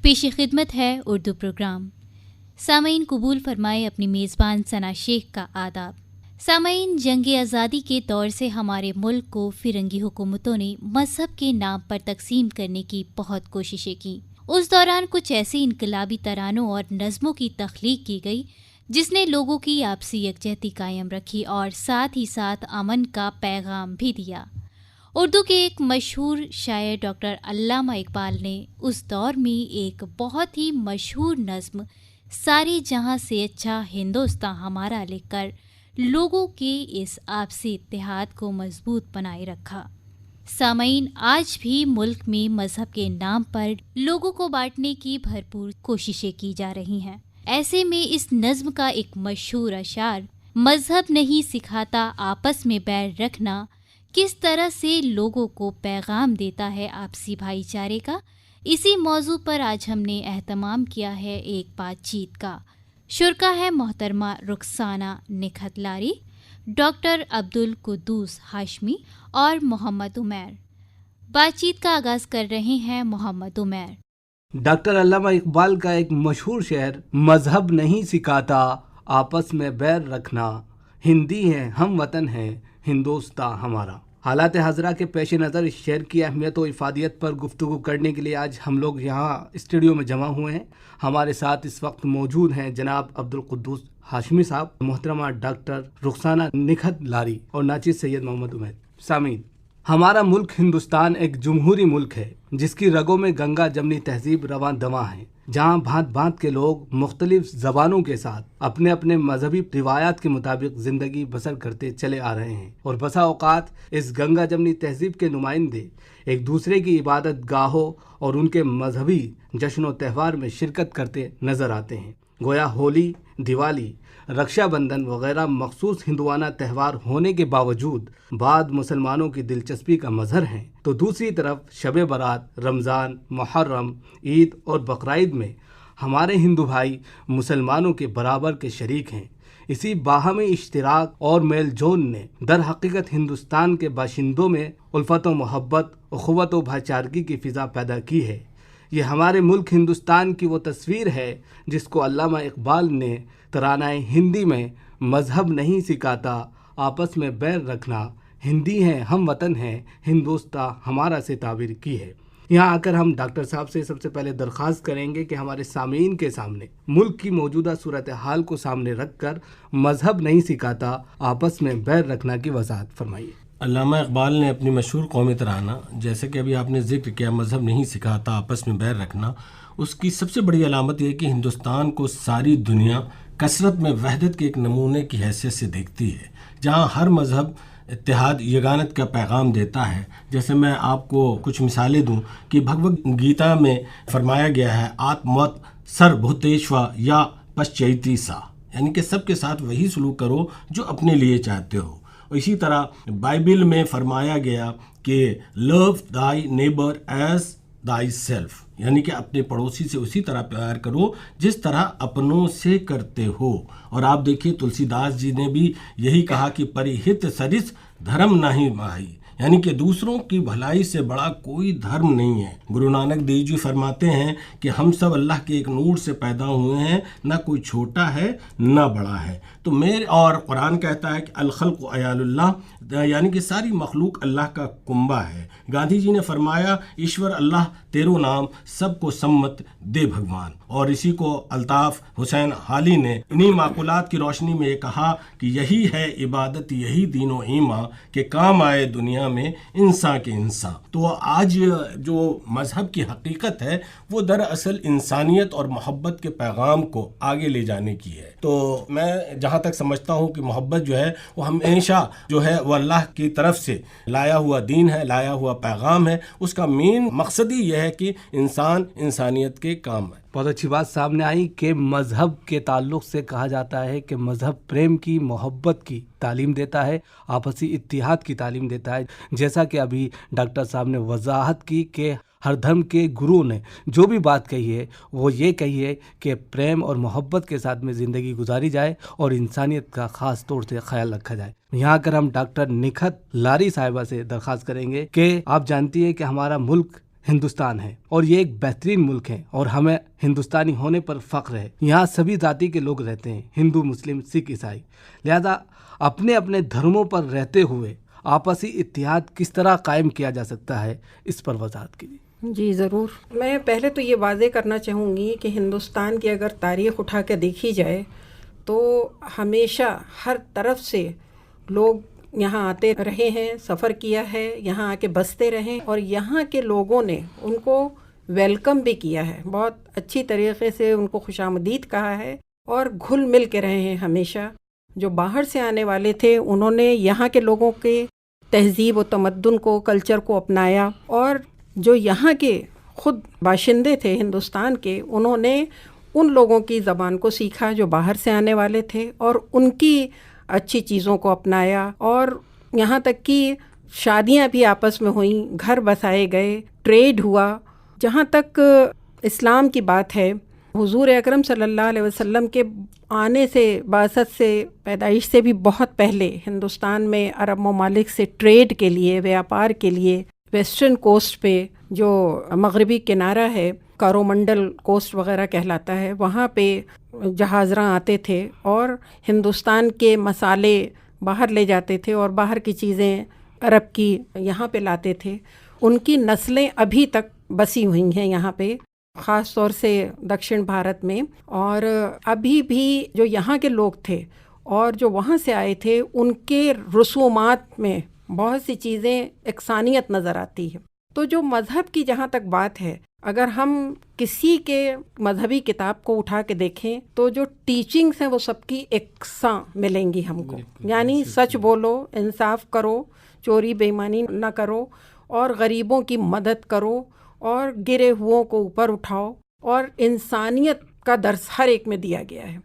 پیش خدمت ہے اردو پروگرام۔ سامعین قبول فرمائے اپنی میزبان ثنا شیخ کا آداب۔ سامعین، جنگ آزادی کے دور سے ہمارے ملک کو فرنگی حکومتوں نے مذہب کے نام پر تقسیم کرنے کی بہت کوششیں کیں۔ اس دوران کچھ ایسے انقلابی ترانوں اور نظموں کی تخلیق کی گئی جس نے لوگوں کی آپسی یکجہتی قائم رکھی اور ساتھ ہی ساتھ امن کا پیغام بھی دیا۔ اردو کے ایک مشہور شاعر ڈاکٹر علامہ اقبال نے اس دور میں ایک بہت ہی مشہور نظم سارے جہاں سے اچھا ہندوستاں ہمارا لکھ کر لوگوں کے اس آپسی اتحاد کو مضبوط بنائے رکھا۔ سامعین، آج بھی ملک میں مذہب کے نام پر لوگوں کو بانٹنے کی بھرپور کوششیں کی جا رہی ہیں۔ ایسے میں اس نظم کا ایک مشہور اشعار مذہب نہیں سکھاتا آپس میں بیر رکھنا کس طرح سے لوگوں کو پیغام دیتا ہے آپسی بھائی چارے کا، اسی موضوع پر آج ہم نے اہتمام کیا ہے ایک بات چیت کا۔ شرکا ہے محترمہ رخسانہ نکھت لاری، ڈاکٹر عبدالقدوس ہاشمی اور محمد عمیر۔ بات چیت کا آغاز کر رہے ہیں محمد عمیر۔ ڈاکٹر علامہ اقبال کا ایک مشہور شعر مذہب نہیں سکھاتا آپس میں بیر رکھنا، ہندی ہیں ہم وطن ہیں ہندوستاں ہمارا۔ حالات حاضرہ کے پیش نظر اس شعر کی اہمیت و افادیت پر گفتگو کرنے کے لیے آج ہم لوگ یہاں اسٹوڈیو میں جمع ہوئے ہیں۔ ہمارے ساتھ اس وقت موجود ہیں جناب عبدالقدوس ہاشمی صاحب، محترمہ ڈاکٹر رخسانہ نکھت لاری اور ناچیز سید محمد عمیر۔ سامعین، ہمارا ملک ہندوستان ایک جمہوری ملک ہے جس کی رگوں میں گنگا جمنی تہذیب رواں دواں ہے، جہاں بھانت بھانت کے لوگ مختلف زبانوں کے ساتھ اپنے اپنے مذہبی روایات کے مطابق زندگی بسر کرتے چلے آ رہے ہیں، اور بسا اوقات اس گنگا جمنی تہذیب کے نمائندے ایک دوسرے کی عبادت گاہوں اور ان کے مذہبی جشن و تہوار میں شرکت کرتے نظر آتے ہیں۔ گویا ہولی، دیوالی، رکشا بندھن وغیرہ مخصوص ہندوانہ تہوار ہونے کے باوجود بعض مسلمانوں کی دلچسپی کا مظہر ہیں، تو دوسری طرف شب برات، رمضان، محرم، عید اور بقرعید میں ہمارے ہندو بھائی مسلمانوں کے برابر کے شریک ہیں۔ اسی باہمی اشتراک اور میل جول نے در حقیقت ہندوستان کے باشندوں میں الفت و محبت، اخوت و بھائی چارگی کی فضا پیدا کی ہے۔ یہ ہمارے ملک ہندوستان کی وہ تصویر ہے جس کو علامہ اقبال نے ترانہ ہندی میں مذہب نہیں سکھاتا آپس میں بیر رکھنا، ہندی ہیں ہم وطن ہیں ہندوستاں ہمارا سے تعبیر کی ہے۔ یہاں آ کر ہم ڈاکٹر صاحب سے سب سے پہلے درخواست کریں گے کہ ہمارے سامعین کے سامنے ملک کی موجودہ صورتحال کو سامنے رکھ کر مذہب نہیں سکھاتا آپس میں بیر رکھنا کی وضاحت فرمائیے۔ علامہ اقبال نے اپنی مشہور قومی ترانہ، جیسے کہ ابھی آپ نے ذکر کیا، مذہب نہیں سکھاتا آپس میں بیر رکھنا، اس کی سب سے بڑی علامت یہ کہ ہندوستان کو ساری دنیا کثرت میں وحدت کے ایک نمونے کی حیثیت سے دیکھتی ہے، جہاں ہر مذہب اتحاد یگانت کا پیغام دیتا ہے۔ جیسے میں آپ کو کچھ مثالیں دوں کہ بھگوت گیتا میں فرمایا گیا ہے آتمت سر بھوتیشوا یا پشچیتی سا، یعنی کہ سب کے ساتھ وہی سلوک کرو جو اپنے لیے چاہتے ہو۔ اسی طرح بائبل میں فرمایا گیا کہ love thy neighbour as thy self, یعنی کہ اپنے پڑوسی سے اسی طرح پیار کرو جس طرح اپنوں سے کرتے ہو۔ اور آپ دیکھیے تلسی داس جی نے بھی یہی کہا کہ پریہت سرس دھرم نہیں ماہی، یعنی کہ دوسروں کی بھلائی سے بڑا کوئی دھرم نہیں ہے۔ گرو نانک دیو جی فرماتے ہیں کہ ہم سب اللہ کے ایک نور سے پیدا ہوئے ہیں، نہ کوئی چھوٹا ہے نہ بڑا ہے۔ تو میرے اور قرآن کہتا ہے کہ الخلق عیال اللہ، یعنی کہ ساری مخلوق اللہ کا کنبہ ہے۔ گاندھی جی نے فرمایا ایشور اللہ تیرو نام سب کو سمت دے بھگوان، اور اسی کو الطاف حسین حالی نے انہی معقولات کی روشنی میں یہ کہا کہ یہی ہے عبادت، یہی دین و ایمان کہ کام آئے دنیا میں انسان کے انسان۔ تو آج جو مذہب کی حقیقت ہے وہ دراصل انسانیت اور محبت کے پیغام کو آگے لے جانے کی ہے۔ تو میں جہاں تک سمجھتا ہوں کہ محبت جو ہے وہ ہمیشہ جو ہے وہ اللہ کی طرف سے لایا ہوا دین ہے، لایا ہوا پیغام ہے، اس کا مین مقصد ہی یہ ہے کہ انسان انسانیت کے کام ہے۔ بہت اچھی بات سامنے آئی کہ مذہب کے تعلق سے کہا جاتا ہے کہ مذہب پریم کی، محبت کی تعلیم دیتا ہے، آپسی اتحاد کی تعلیم دیتا ہے۔ جیسا کہ ابھی ڈاکٹر صاحب نے وضاحت کی کہ ہر دھرم کے گرو نے جو بھی بات کہی ہے وہ یہ کہی ہے کہ پریم اور محبت کے ساتھ میں زندگی گزاری جائے اور انسانیت کا خاص طور سے خیال رکھا جائے۔ یہاں کر ہم ڈاکٹر نکھت لاری صاحبہ سے درخواست کریں گے کہ آپ جانتی ہیں کہ ہمارا ملک ہندوستان ہے اور یہ ایک بہترین ملک ہے اور ہمیں ہندوستانی ہونے پر فخر ہے. یہاں سبھی ذاتی کے لوگ رہتے ہیں، ہندو، مسلم، سکھ، عیسائی. لہذا اپنے اپنے دھرموں پر رہتے ہوئے آپسی اتحاد کس طرح قائم کیا جا سکتا ہے، اس پر وضاحت کیجیے. جی ضرور. میں پہلے تو یہ واضح کرنا چاہوں گی کہ ہندوستان کی اگر تاریخ اٹھا کے دیکھی جائے تو ہمیشہ ہر طرف سے لوگ یہاں آتے رہے ہیں، سفر کیا ہے، یہاں آ کے بستے رہے اور یہاں کے لوگوں نے ان کو ویلکم بھی کیا ہے، بہت اچھی طریقے سے ان کو خوش آمدید کہا ہے اور گھل مل کے رہے ہیں ہمیشہ. جو باہر سے آنے والے تھے انہوں نے یہاں کے لوگوں کے تہذیب و تمدن کو، کلچر کو اپنایا اور جو یہاں کے خود باشندے تھے ہندوستان کے، انہوں نے ان لوگوں کی زبان کو سیکھا جو باہر سے آنے والے تھے اور ان کی اچھی چیزوں کو اپنایا اور یہاں تک کہ شادیاں بھی آپس میں ہوئیں، گھر بسائے گئے، ٹریڈ ہوا. جہاں تک اسلام کی بات ہے، حضور اکرم صلی اللہ علیہ وسلم کے آنے سے، بعثت سے، پیدائش سے بھی بہت پہلے ہندوستان میں عرب ممالک سے ٹریڈ کے لیے، ویاپار کے لیے ویسٹرن کوسٹ پہ جو مغربی کنارہ ہے، کارومنڈل کوسٹ وغیرہ کہلاتا ہے، وہاں پہ جہازراں آتے تھے اور ہندوستان کے مسالے باہر لے جاتے تھے اور باہر کی چیزیں عرب کی یہاں پہ لاتے تھے. ان کی نسلیں ابھی تک بسی ہوئی ہیں یہاں پہ، خاص طور سے دکشن بھارت میں. اور ابھی بھی جو یہاں کے لوگ تھے اور جو وہاں سے آئے تھے، ان کے رسومات میں بہت سی چیزیں یکسانیت نظر آتی ہے. تو جو مذہب کی جہاں تک بات ہے، اگر ہم کسی کے مذہبی کتاب کو اٹھا کے دیکھیں تو جو ٹیچنگز ہیں وہ سب کی یکساں ملیں گی ہم کو. یعنی سچ بولو، انصاف کرو، چوری بے ایمانی نہ کرو اور غریبوں کی مدد کرو اور گرے ہوئوں کو اوپر اٹھاؤ اور انسانیت کا درس ہر ایک میں دیا گیا ہے.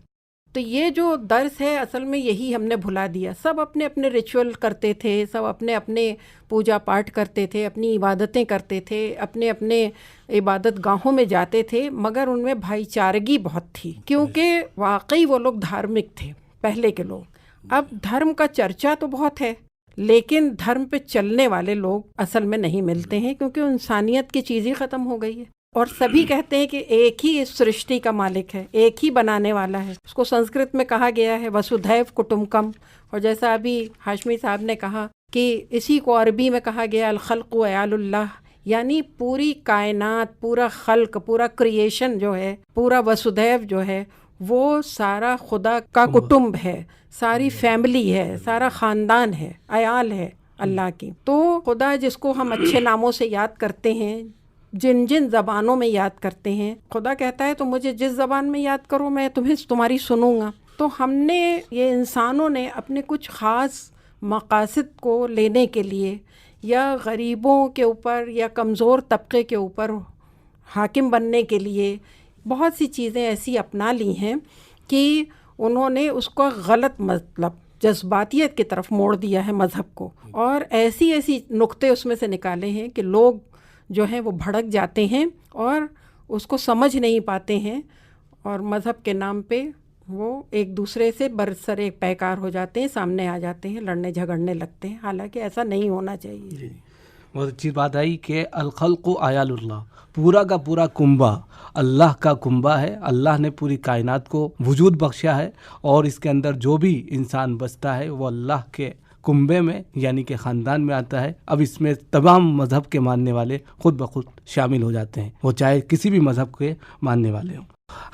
تو یہ جو درس ہے اصل میں یہی ہم نے بھلا دیا. سب اپنے اپنے ریچول کرتے تھے، سب اپنے اپنے پوجا پاٹ کرتے تھے، اپنی عبادتیں کرتے تھے، اپنے اپنے عبادت گاہوں میں جاتے تھے، مگر ان میں بھائی چارگی بہت تھی کیونکہ واقعی وہ لوگ دھارمک تھے پہلے کے لوگ. اب دھرم کا چرچا تو بہت ہے لیکن دھرم پہ چلنے والے لوگ اصل میں نہیں ملتے ہیں کیونکہ انسانیت کی چیز ہی ختم ہو گئی ہے. اور سبھی کہتے ہیں کہ ایک ہی اس سرشٹی کا مالک ہے، ایک ہی بنانے والا ہے. اس کو سنسکرت میں کہا گیا ہے وسودھیو کٹمبکم، اور جیسا ابھی ہاشمی صاحب نے کہا کہ اسی کو عربی میں کہا گیا الخلق عیال اللہ، یعنی پوری کائنات، پورا خلق، پورا کریشن جو ہے، پورا وسودھیو جو ہے وہ سارا خدا کا کٹمب ہے، ساری فیملی ہے، سارا خاندان ہے، عیال ہے اللہ کی. تو خدا جس کو ہم اچھے ناموں سے یاد کرتے ہیں، جن جن زبانوں میں یاد کرتے ہیں، خدا کہتا ہے تو مجھے جس زبان میں یاد کرو میں تمہاری سنوں گا. تو ہم نے، یہ انسانوں نے اپنے کچھ خاص مقاصد کو لینے کے لیے یا غریبوں کے اوپر یا کمزور طبقے کے اوپر حاکم بننے کے لیے بہت سی چیزیں ایسی اپنا لی ہیں کہ انہوں نے اس کو غلط مطلب جذباتیت کی طرف موڑ دیا ہے مذہب کو، اور ایسی ایسی نقطے اس میں سے نکالے ہیں کہ لوگ جو ہیں وہ بھڑک جاتے ہیں اور اس کو سمجھ نہیں پاتے ہیں اور مذہب کے نام پہ وہ ایک دوسرے سے برسر ایک پیکار ہو جاتے ہیں، سامنے آ جاتے ہیں، لڑنے جھگڑنے لگتے ہیں، حالانکہ ایسا نہیں ہونا چاہیے. جی بہت اچھی بات آئی کہ الخلق عیال اللہ، پورا کا پورا کنبہ اللہ کا کنبہ ہے. اللہ نے پوری کائنات کو وجود بخشا ہے اور اس کے اندر جو بھی انسان بستا ہے وہ اللہ کے کنبے میں یعنی کہ خاندان میں آتا ہے. اب اس میں تمام مذہب کے ماننے والے خود بخود شامل ہو جاتے ہیں، وہ چاہے کسی بھی مذہب کے ماننے والے ہوں.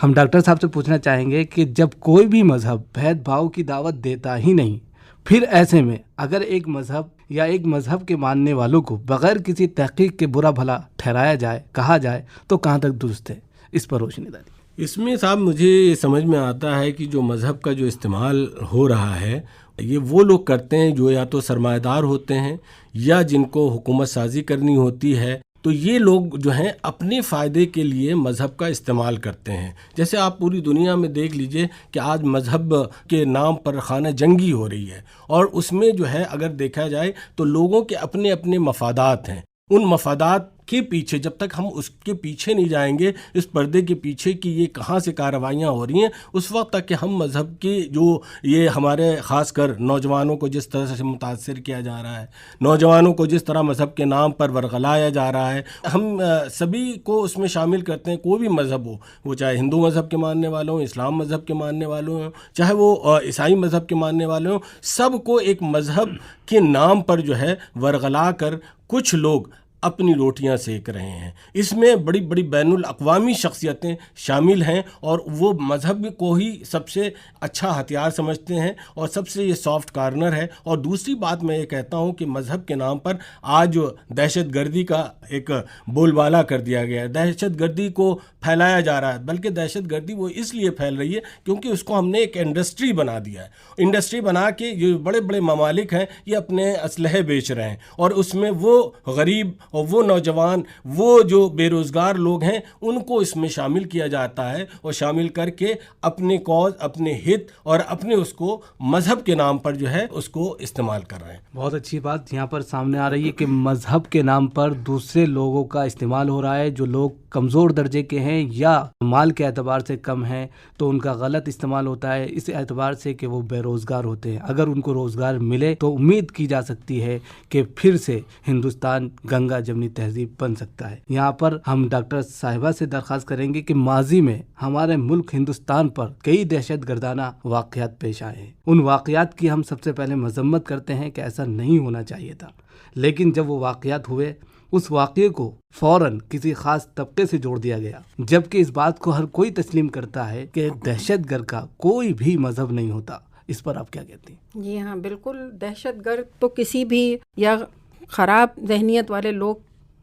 ہم ڈاکٹر صاحب سے پوچھنا چاہیں گے کہ جب کوئی بھی مذہب بھید بھاؤ کی دعوت دیتا ہی نہیں، پھر ایسے میں اگر ایک مذہب یا ایک مذہب کے ماننے والوں کو بغیر کسی تحقیق کے برا بھلا ٹھہرایا جائے، کہا جائے تو کہاں تک درست ہے؟ اس پر روشنی ڈالی. اس میں صاحب مجھے یہ سمجھ میں آتا ہے کہ جو مذہب کا جو استعمال ہو رہا ہے یہ وہ لوگ کرتے ہیں جو یا تو سرمایہ دار ہوتے ہیں یا جن کو حکومت سازی کرنی ہوتی ہے. تو یہ لوگ جو ہیں اپنے فائدے کے لیے مذہب کا استعمال کرتے ہیں. جیسے آپ پوری دنیا میں دیکھ لیجئے کہ آج مذہب کے نام پر خانہ جنگی ہو رہی ہے اور اس میں جو ہے اگر دیکھا جائے تو لوگوں کے اپنے اپنے مفادات ہیں. ان مفادات کے پیچھے، جب تک ہم اس کے پیچھے نہیں جائیں گے، اس پردے کے پیچھے کہ یہ کہاں سے کارروائیاں ہو رہی ہیں، اس وقت تک کہ ہم مذہب کی جو یہ ہمارے خاص کر نوجوانوں کو جس طرح سے متاثر کیا جا رہا ہے، نوجوانوں کو جس طرح مذہب کے نام پر ورغلایا جا رہا ہے، ہم سبھی کو اس میں شامل کرتے ہیں، کوئی بھی مذہب ہو، وہ چاہے ہندو مذہب کے ماننے والوں ہوں، اسلام مذہب کے ماننے والوں ہوں، چاہے وہ عیسائی مذہب کے ماننے والے ہوں، سب کو ایک مذہب کے نام پر جو ہے ورغلا کر کچھ لوگ اپنی روٹیاں سیک رہے ہیں۔ اس میں بڑی بڑی بین الاقوامی شخصیتیں شامل ہیں، اور وہ مذہب کو ہی سب سے اچھا ہتھیار سمجھتے ہیں اور سب سے یہ سافٹ کارنر ہے۔ اور دوسری بات میں یہ کہتا ہوں کہ مذہب کے نام پر آج دہشت گردی کا ایک بول بالا کر دیا گیا ہے، دہشت گردی کو پھیلایا جا رہا ہے، بلکہ دہشت گردی وہ اس لیے پھیل رہی ہے کیونکہ اس کو ہم نے ایک انڈسٹری بنا دیا ہے۔ انڈسٹری بنا کے یہ بڑے بڑے ممالک ہیں، یہ اپنے اسلحے بیچ رہے ہیں، اور اس میں وہ غریب اور وہ نوجوان، وہ جو بے روزگار لوگ ہیں، ان کو اس میں شامل کیا جاتا ہے، اور شامل کر کے اپنے کاز، اپنے ہت اور اپنے اس کو مذہب کے نام پر جو ہے اس کو استعمال کر رہے ہیں۔ بہت اچھی بات یہاں پر سامنے آ رہی ہے کہ مذہب کے نام پر دوسرے لوگوں کا استعمال ہو رہا ہے، جو لوگ کمزور درجے کے ہیں یا مال کے اعتبار سے کم ہیں تو ان کا غلط استعمال ہوتا ہے، اس اعتبار سے کہ وہ بے روزگار ہوتے ہیں۔ اگر ان کو روزگار ملے تو امید کی جا سکتی ہے کہ پھر سے ہندوستان گنگا جمنی تہذیب بن سکتا ہے۔ یہاں پر ہم ڈاکٹر صاحبہ سے درخواست کریں گے کہ ماضی میں ہمارے ملک ہندوستان پر کئی دہشت گردانہ واقعات پیش آئے ہیں، ان واقعات کی ہم سب سے پہلے مذمت کرتے ہیں کہ ایسا نہیں ہونا چاہیے تھا، لیکن جب وہ واقعات ہوئے اس واقعے کو فوراً کسی خاص طبقے سے جوڑ دیا گیا، جبکہ اس بات کو ہر کوئی تسلیم کرتا ہے کہ دہشت گرد کا کوئی بھی مذہب نہیں ہوتا۔ اس پر آپ کیا کہتی ہیں؟ جی ہاں، بالکل، دہشت گرد تو کسی بھی یا خراب ذہنیت والے لوگ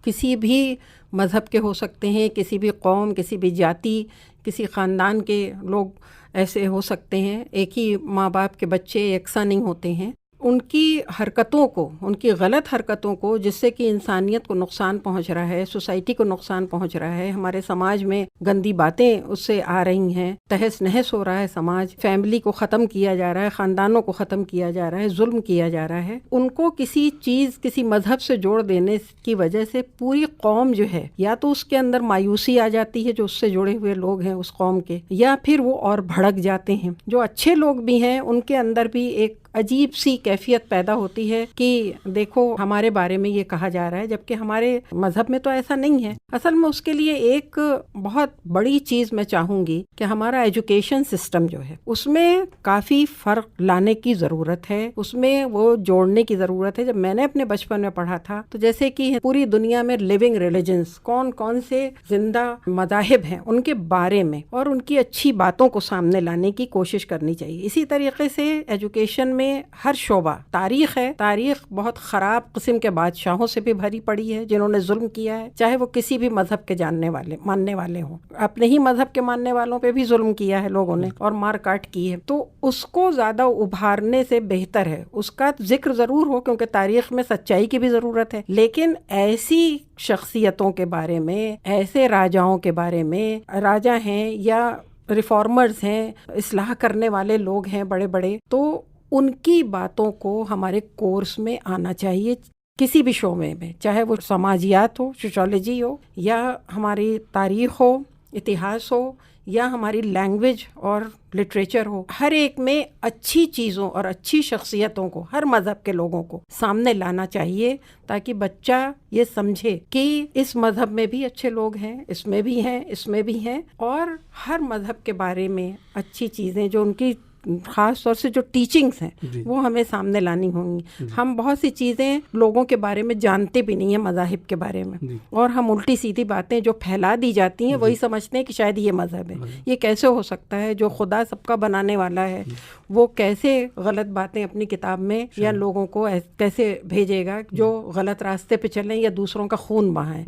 کسی بھی مذہب کے ہو سکتے ہیں، کسی بھی قوم، کسی بھی جاتی، کسی خاندان کے لوگ ایسے ہو سکتے ہیں۔ ایک ہی ماں باپ کے بچے یکساں نہیں ہوتے ہیں۔ ان کی حرکتوں کو، ان کی غلط حرکتوں کو، جس سے کہ انسانیت کو نقصان پہنچ رہا ہے، سوسائٹی کو نقصان پہنچ رہا ہے، ہمارے سماج میں گندی باتیں اس سے آ رہی ہیں، تہس نہس ہو رہا ہے سماج، فیملی کو ختم کیا جا رہا ہے، خاندانوں کو ختم کیا جا رہا ہے، ظلم کیا جا رہا ہے، ان کو کسی چیز، کسی مذہب سے جوڑ دینے کی وجہ سے پوری قوم جو ہے، یا تو اس کے اندر مایوسی آ جاتی ہے جو اس سے جڑے ہوئے لوگ ہیں اس قوم کے، یا پھر وہ اور بھڑک جاتے ہیں۔ جو اچھے لوگ بھی ہیں ان کے اندر بھی ایک عجیب سی کیفیت پیدا ہوتی ہے کہ دیکھو ہمارے بارے میں یہ کہا جا رہا ہے، جبکہ ہمارے مذہب میں تو ایسا نہیں ہے۔ اصل میں اس کے لیے ایک بہت بڑی چیز میں چاہوں گی کہ ہمارا ایجوکیشن سسٹم جو ہے اس میں کافی فرق لانے کی ضرورت ہے، اس میں وہ جوڑنے کی ضرورت ہے۔ جب میں نے اپنے بچپن میں پڑھا تھا تو جیسے کہ پوری دنیا میں لیونگ ریلیجنز، کون کون سے زندہ مذاہب ہیں، ان کے بارے میں اور ان کی اچھی باتوں کو سامنے لانے کی کوشش کرنی چاہیے۔ اسی طریقے سے ایجوکیشن میں ہر شعبہ، تاریخ ہے، تاریخ بہت خراب قسم کے بادشاہوں سے بھی بھری پڑی ہے جنہوں نے ظلم کیا ہے، چاہے وہ کسی بھی مذہب کے ماننے والے ہوں، اپنے ہی مذہب کے ماننے والوں پہ بھی ظلم کیا ہے لوگوں نے اور مار کاٹ کی ہے۔ تو اس کو زیادہ ابھارنے سے بہتر ہے اس کا ذکر ضرور ہو، کیونکہ تاریخ میں سچائی کی بھی ضرورت ہے، لیکن ایسی شخصیتوں کے بارے میں، ایسے راجاؤں کے بارے میں، راجا ہیں یا ریفارمرز ہیں، اصلاح کرنے والے لوگ ہیں بڑے بڑے، تو ان کی باتوں کو ہمارے کورس میں آنا چاہیے، کسی بھی شعبے میں، چاہے وہ سماجیات ہو، سوشالوجی ہو، یا ہماری تاریخ ہو، اتہاس ہو، یا ہماری لینگویج اور لٹریچر ہو۔ ہر ایک میں اچھی چیزوں اور اچھی شخصیتوں کو ہر مذہب کے لوگوں کو سامنے لانا چاہیے، تاکہ بچہ یہ سمجھے کہ اس مذہب میں بھی اچھے لوگ ہیں، اس میں بھی ہیں، اس میں بھی ہیں، اور ہر مذہب کے بارے میں اچھی چیزیں جو ان کی خاص طور سے جو ٹیچنگز ہیں وہ ہمیں سامنے لانی ہوں گی۔ ہم بہت سی چیزیں لوگوں کے بارے میں جانتے بھی نہیں ہیں، مذاہب کے بارے میں، اور ہم الٹی سیدھی باتیں جو پھیلا دی جاتی ہیں وہی سمجھتے ہیں کہ شاید یہ مذہب ہے۔ یہ کیسے ہو سکتا ہے؟ جو خدا سب کا بنانے والا ہے وہ کیسے غلط باتیں اپنی کتاب میں یا لوگوں کو کیسے بھیجے گا جو غلط راستے پہ چلیں یا دوسروں کا خون بہائیں؟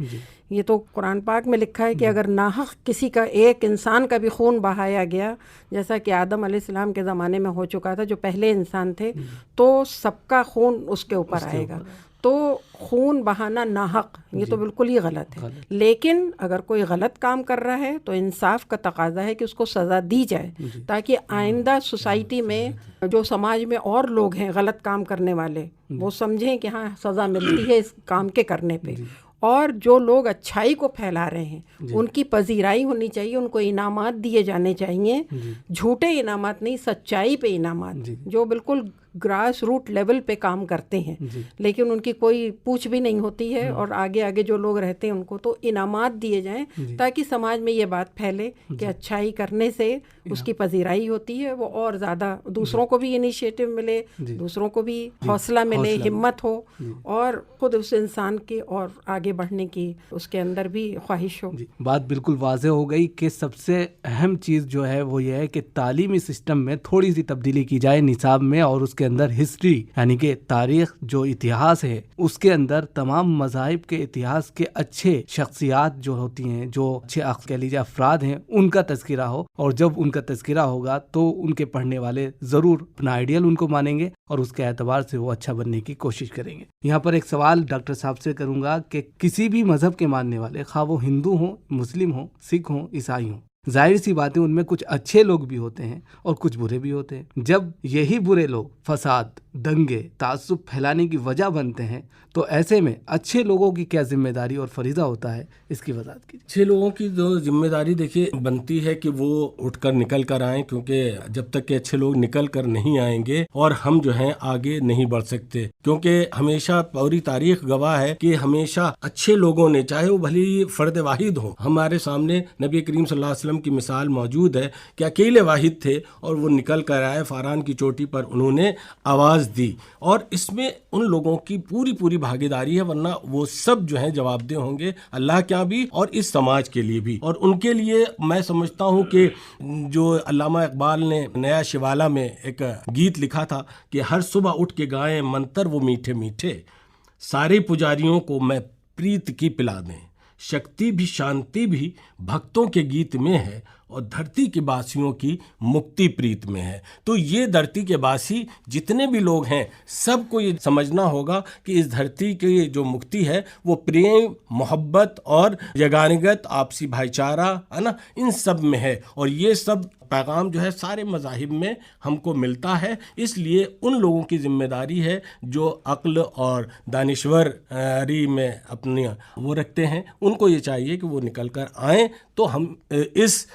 یہ تو قرآن پاک میں لکھا ہے کہ اگر ناحق کسی کا، ایک انسان کا بھی خون بہایا گیا، جیسا کہ آدم علیہ السلام کے زمانے میں ہو چکا تھا، جو پہلے انسان تھے، تو سب کا خون اس کے اوپر آئے گا۔ تو خون بہانا ناحق، یہ تو بالکل ہی غلط ہے۔ لیکن اگر کوئی غلط کام کر رہا ہے تو انصاف کا تقاضا ہے کہ اس کو سزا دی جائے، تاکہ آئندہ سوسائٹی میں جو سماج میں اور لوگ ہیں غلط کام کرنے والے، وہ سمجھیں کہ ہاں سزا ملتی ہے اس کام کے کرنے پہ، اور جو لوگ اچھائی کو پھیلا رہے ہیں ان کی پذیرائی ہونی چاہیے، ان کو انعامات دیے جانے چاہیے، جھوٹے انعامات نہیں، سچائی پہ انعامات، جو بالکل گراس روٹ لیول پہ کام کرتے ہیں لیکن ان کی کوئی پوچھ بھی نہیں ہوتی ہے، اور آگے آگے جو لوگ رہتے ہیں ان کو تو انعامات دیے جائیں تاکہ سماج میں یہ بات پھیلے کہ اچھائی کرنے سے اس کی پذیرائی ہوتی ہے، وہ اور زیادہ دوسروں کو بھی انیشیٹو ملے، دوسروں کو بھی حوصلہ ملے، ہمت ہو، اور خود اس انسان کے اور آگے بڑھنے کی اس کے اندر بھی خواہش ہو۔ بات بالکل واضح ہو گئی کہ سب سے اہم چیز جو ہے وہ یہ ہے کہ تعلیمی سسٹم میں تھوڑی سی تبدیلی کی جائے نصاب میں، اور اس کے اندر ہسٹری یعنی کہ تاریخ جو اتہاس ہے اس کے اندر تمام مذاہب کے اتہاس کے اچھے شخصیات جو ہوتی ہیں، جو اچھے کہہ لیجیے افراد ہیں، ان کا تذکرہ ہو، اور جب ان کا تذکرہ ہوگا تو ان کے پڑھنے والے ضرور اپنا آئیڈیل ان کو مانیں گے اور اس کے اعتبار سے وہ اچھا بننے کی کوشش کریں گے۔ یہاں پر ایک سوال ڈاکٹر صاحب سے کروں گا کہ کسی بھی مذہب کے ماننے والے، خواہ وہ ہندو ہوں، مسلم ہوں، سکھ ہوں، عیسائی ہوں، ظاہر سی بات ہے ان میں کچھ اچھے لوگ بھی ہوتے ہیں اور کچھ برے بھی ہوتے ہیں۔ جب یہی برے لوگ فساد، دنگے، تعصب پھیلانے کی وجہ بنتے ہیں تو ایسے میں اچھے لوگوں کی کیا ذمہ داری اور فریضہ ہوتا ہے، اس کی وضاحت کیجیے۔ اچھے لوگوں کی جو ذمہ داری دیکھیے بنتی ہے کہ وہ اٹھ کر نکل کر آئیں، کیونکہ جب تک کہ اچھے لوگ نکل کر نہیں آئیں گے اور ہم جو ہیں آگے نہیں بڑھ سکتے، کیونکہ ہمیشہ پوری تاریخ گواہ ہے کہ ہمیشہ اچھے لوگوں نے، چاہے وہ بھلی فرد واحد ہو، ہمارے سامنے نبی کریم صلی اللہ علیہ وسلم کی مثال موجود ہے کہ اکیلے واحد تھے اور وہ نکل کر آئے، فاران کی چوٹی پر انہوں نے آواز دی، اور اس میں ان لوگوں کی پوری بھاگیداری ہے، ورنہ وہ سب جو ہیں جواب دہ ہوں گے اللہ کے یہاں بھی اور اس سماج کے لیے بھی۔ اور ان کے لیے میں سمجھتا ہوں کہ جو علامہ اقبال نے نیا شوالا میں ایک گیت لکھا تھا کہ ہر صبح اٹھ کے گائیں منتر وہ میٹھے میٹھے، سارے پجاریوں کو میں پریت کی پلا دیں، شکتی بھی شانتی بھی بھکتوں کے گیت میں ہے، اور دھرتی کے باسیوں کی مکتی پریت میں ہے۔ تو یہ دھرتی کے باسی جتنے بھی لوگ ہیں سب کو یہ سمجھنا ہوگا کہ اس دھرتی کی جو مکتی ہے وہ پریم، محبت اور یگانگت، آپسی بھائی چارہ ہے نا، ان سب میں ہے، اور یہ سب پیغام جو ہے سارے مذاہب میں ہم کو ملتا ہے۔ اس لیے ان لوگوں کی ذمہ داری ہے جو عقل اور دانشوری میں اپنی وہ رکھتے ہیں، ان کو یہ چاہیے کہ وہ نکل کر آئیں، تو ہم اس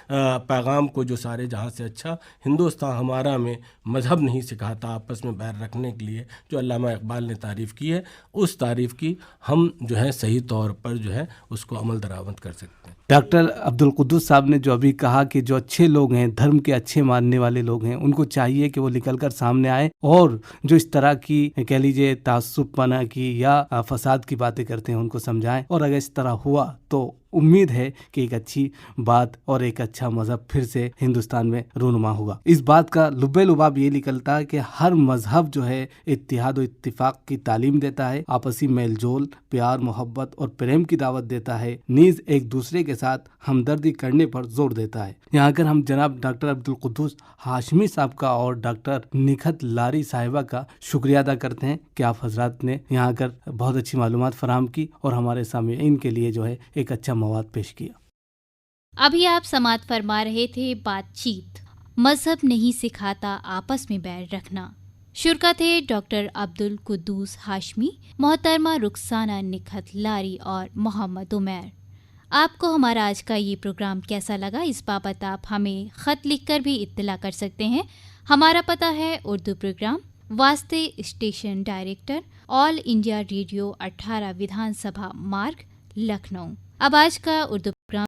پیغام کو جو سارے جہاں سے اچھا ہندوستان ہمارا میں مذہب نہیں سکھاتا آپس میں بیر رکھنے کے لیے، جو علامہ اقبال نے تعریف کی ہے، اس تعریف کی ہم جو ہے صحیح طور پر جو ہے اس کو عمل درآمد کر سکتے ہیں۔ ڈاکٹر عبدالقدوس صاحب نے جو ابھی کہا کہ جو اچھے لوگ ہیں، دھرم کے اچھے ماننے والے لوگ ہیں، ان کو چاہیے کہ وہ نکل کر سامنے آئیں، اور جو اس طرح کی کہہ لیجیے تعصب پنا کی یا فساد کی باتیں کرتے ہیں ان کو سمجھائیں، اور اگر اس طرح ہوا تو امید ہے کہ ایک اچھی بات اور ایک اچھا مذہب پھر سے ہندوستان میں رونما ہوگا۔ اس بات کا لب لباب یہ نکلتا ہے کہ ہر مذہب جو ہے اتحاد و اتفاق کی تعلیم دیتا ہے، آپسی میل جول، پیار، محبت اور پریم کی دعوت دیتا ہے، نیز ایک دوسرے کے ساتھ ہمدردی کرنے پر زور دیتا ہے۔ یہاں اگر ہم جناب ڈاکٹر عبدالقدوس ہاشمی صاحب کا اور ڈاکٹر نکھت لاری صاحبہ کا شکریہ ادا کرتے ہیں کہ آپ حضرات نے یہاں آ کر بہت اچھی معلومات فراہم کی اور ہمارے سامعین کے لیے جو ہے ایک اچھا مواد پیش کیا۔ ابھی آپ سماعت فرما رہے تھے بات چیت، مذہب نہیں سکھاتا آپس میں بیر رکھنا۔ شرکا تھے ڈاکٹر عبدالقدوس ہاشمی، محترمہ رخسانہ نکھت لاری اور محمد عمیر۔ آپ کو ہمارا آج کا یہ پروگرام کیسا لگا، اس بابت آپ ہمیں خط لکھ کر بھی اطلاع کر سکتے ہیں۔ ہمارا پتہ ہے اردو پروگرام، واسطے اسٹیشن ڈائریکٹر، آل انڈیا ریڈیو 18 ودھان سبھا مارگ، لکھنؤ۔ اب آج کا اردو پروگرام